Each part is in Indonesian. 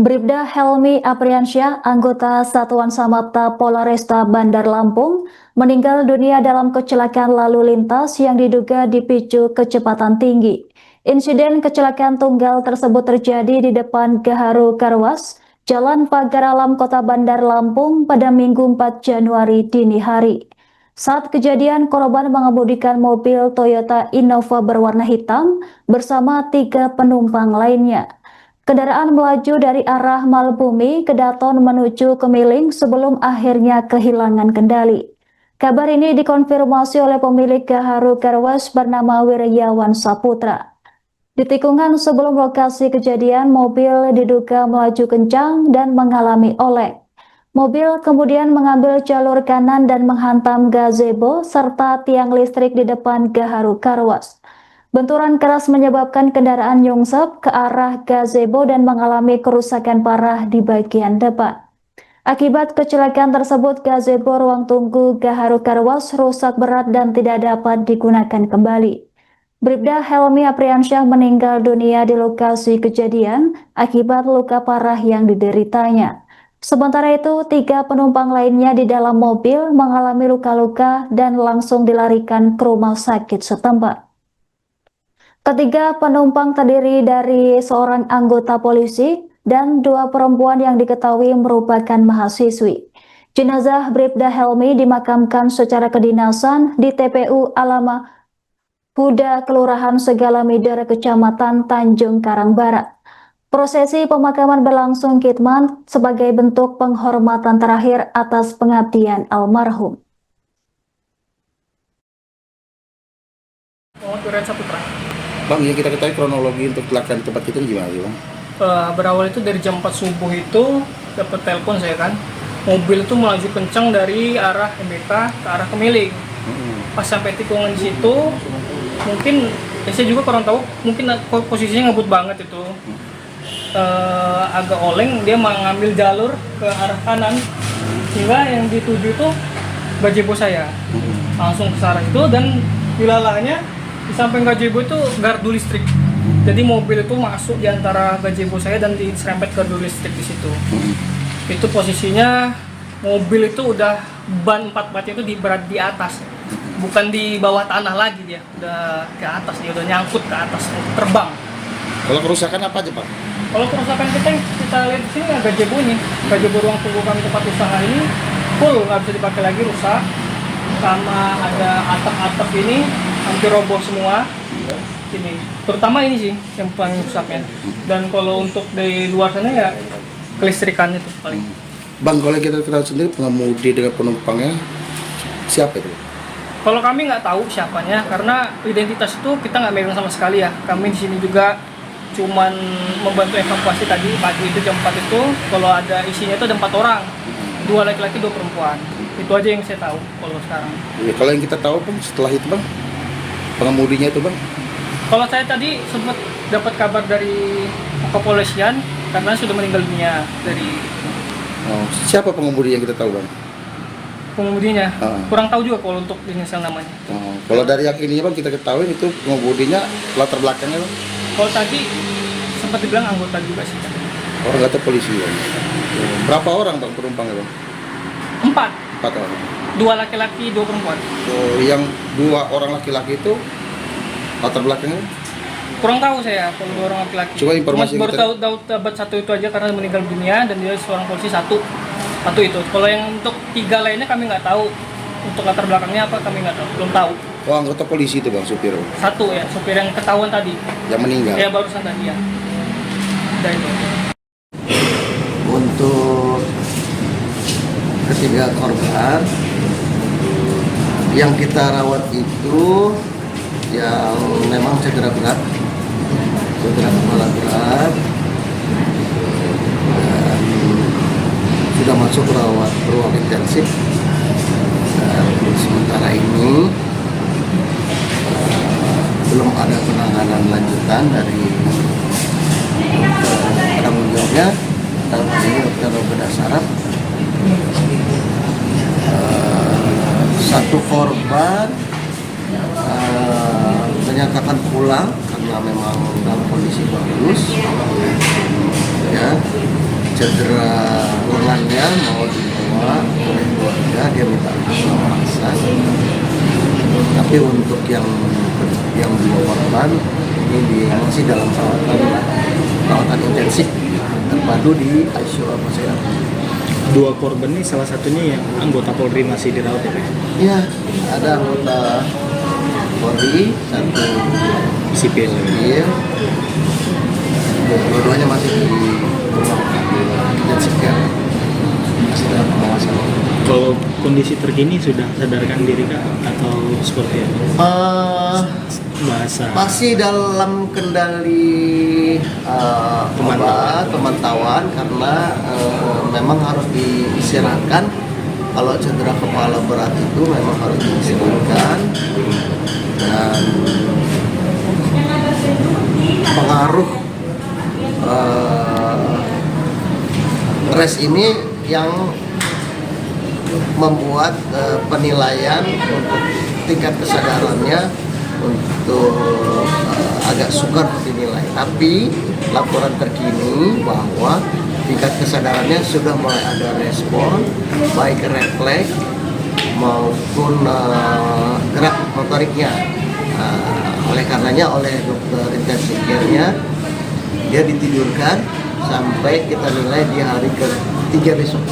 Bribda Helmi Apriansyah, anggota Satuan Samapta Polresta Bandar Lampung, meninggal dunia dalam kecelakaan lalu lintas yang diduga dipicu kecepatan tinggi. Insiden kecelakaan tunggal tersebut terjadi di depan Gaharu Karwas, Jalan Pagar Alam Kota Bandar Lampung pada Minggu 4 Januari dini hari. Saat kejadian, korban mengemudikan mobil Toyota Innova berwarna hitam bersama 3 penumpang lainnya. Kendaraan melaju dari arah Malbumi ke Daton menuju Kemiling sebelum akhirnya kehilangan kendali. Kabar ini dikonfirmasi oleh pemilik Gaharu Karwas bernama Wiryawan Saputra. Di tikungan sebelum lokasi kejadian, mobil diduga melaju kencang dan mengalami oleng. Mobil kemudian mengambil jalur kanan dan menghantam gazebo serta tiang listrik di depan Gaharu Karwas. Benturan keras menyebabkan kendaraan nyungsep ke arah gazebo dan mengalami kerusakan parah di bagian depan. Akibat kecelakaan tersebut, gazebo ruang tunggu Gaharu Karwas rusak berat dan tidak dapat digunakan kembali. Bribda Helmi Apriansyah meninggal dunia di lokasi kejadian akibat luka parah yang dideritanya. Sementara itu, 3 penumpang lainnya di dalam mobil mengalami luka-luka dan langsung dilarikan ke rumah sakit setempat. Ketiga penumpang terdiri dari seorang anggota polisi dan 2 perempuan yang diketahui merupakan mahasiswi. Jenazah Bribda Helmi dimakamkan secara kedinasan di TPU Alama Huda Kelurahan Segalamidara Kecamatan Tanjung Karang Barat. Prosesi pemakaman berlangsung khidmat sebagai bentuk penghormatan terakhir atas pengabdian almarhum. Bang, yang kita ketahui kronologi untuk kecelakaan tempat itu gimana sih, Bang? Berawal itu dari jam 4 subuh itu dapat telepon saya kan, mobil itu melaju kencang dari arah MBK ke arah Kemiling. Pas sampai tikungan di situ, mungkin saya juga kurang tahu, mungkin posisinya ngebut banget itu, agak oleng, dia mengambil jalur ke arah kanan, sehingga yang dituju itu gazebo saya, langsung ke arah itu dan wilayahnya di samping gazebo itu gardu listrik. Jadi mobil itu masuk di antara gazebo saya dan diserempet gardu listrik di situ. Itu posisinya mobil itu udah ban 4 batnya itu berada di atas. Bukan di bawah tanah lagi dia, udah ke atas, dia udah nyangkut ke atas, terbang. Kalau kerusakan apa aja, Pak? Kalau kerusakan kita lihat di sini ya gazebo ini, gazebo ruang tunggu kami tempat usaha ini full, nggak bisa dipakai lagi, rusak. Sama ada atap-atap ini hampir roboh semua. Ini, terutama ini sih yang paling rusaknya. Dan kalau untuk di luar sana ya kelistrikannya tuh paling. Bang, kalau kita kenal sendiri pengemudi dengan penumpangnya siapa itu? Kalau kami nggak tahu siapanya karena identitas itu kita nggak megang sama sekali ya. Kami di sini juga cuman membantu evakuasi tadi pagi itu jam 4 itu. Kalau ada isinya itu ada 4 orang, 2 laki-laki 2 perempuan. Itu aja yang saya tahu kalau sekarang. Ya, kalau yang kita tahu, Bang, setelah itu, Bang, pengemudinya itu, Bang? Kalau saya tadi sempat dapat kabar dari kepolisian karena sudah meninggal dunia dari. Siapa pengemudi yang kita tahu, Bang? Pengemudinya kurang tahu juga kalau untuk inisial namanya. Kalau dari yang ini, Bang, kita ketahui itu pengemudinya latar belakangnya, Bang? Kalau tadi sempat dibilang anggota juga sih. Anggota polisi, Bang. Berapa orang, Bang, penumpangnya, Bang? 4 orang. 2 laki-laki 2 perempuan. Yang 2 orang laki-laki itu latar belakangnya? Kurang tahu saya kalau 2 orang laki-laki. Coba informasi baru tahu dapat 1 itu aja karena meninggal dunia dan dia seorang polisi satu itu. Kalau yang untuk 3 lainnya kami nggak tahu untuk latar belakangnya apa, kami nggak tahu, belum tahu. Anggota polisi itu, Bang, supir? 1 ya, supir yang ketahuan tadi. Yang meninggal? Ya barusan tadi ya. Dan itu. Untuk ketiga korban yang kita rawat itu yang memang cedera berat, cedera kepala berat, dan sudah masuk rawat ruang intensif. Dan sementara ini belum ada penanganan lanjutan dari penanggung jawabnya. Dalam hal ini dokter bedah saraf. 1 korban menyatakan pulang karena memang dalam kondisi bagus, ya. cedera lengannya mau dibawa oleh keluarga, dia minta paksa. Tapi untuk yang dua korban ini masih dalam perawatan intensif terpadu di ICU Almasya. Dua korban ini salah satunya yang anggota Polri masih dirawat ya Pak? Iya, ada anggota Polri, satu Sipil. sipil. Dua-duanya masih di rumah intensif care, masih dalam pengawasan. Kalau kondisi terkini sudah sadarkan diri kah atau seperti apa? Bahasa Masih dalam kendali pemantauan karena memang harus diistirahatkan. Kalau cedera kepala berat itu memang harus diistirahatkan, dan pengaruh stres ini yang membuat penilaian untuk tingkat kesadarannya untuk agak sukar dinilai. Tapi laporan terkini bahwa tingkat kesadarannya sudah mulai ada respon, baik refleks maupun gerak motoriknya. Oleh karenanya oleh dokter intensive care-nya dia ditidurkan sampai kita nilai di hari ke-3 besok.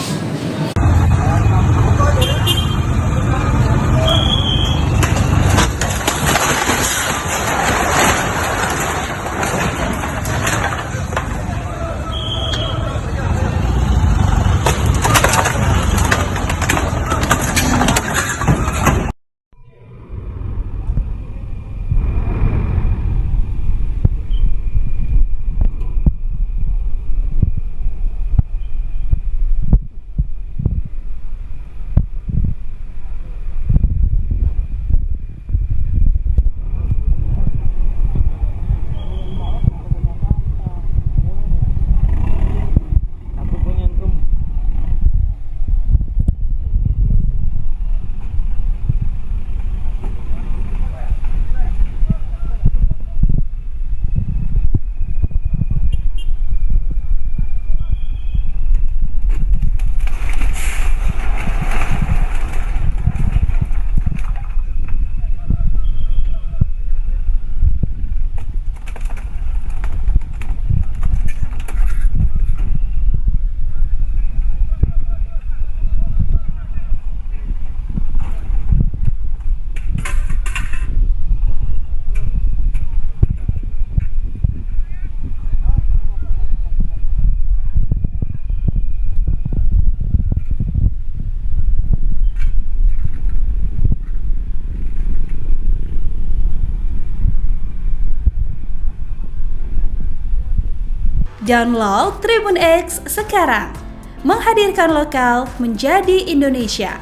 Download Tribun X sekarang, menghadirkan lokal menjadi Indonesia.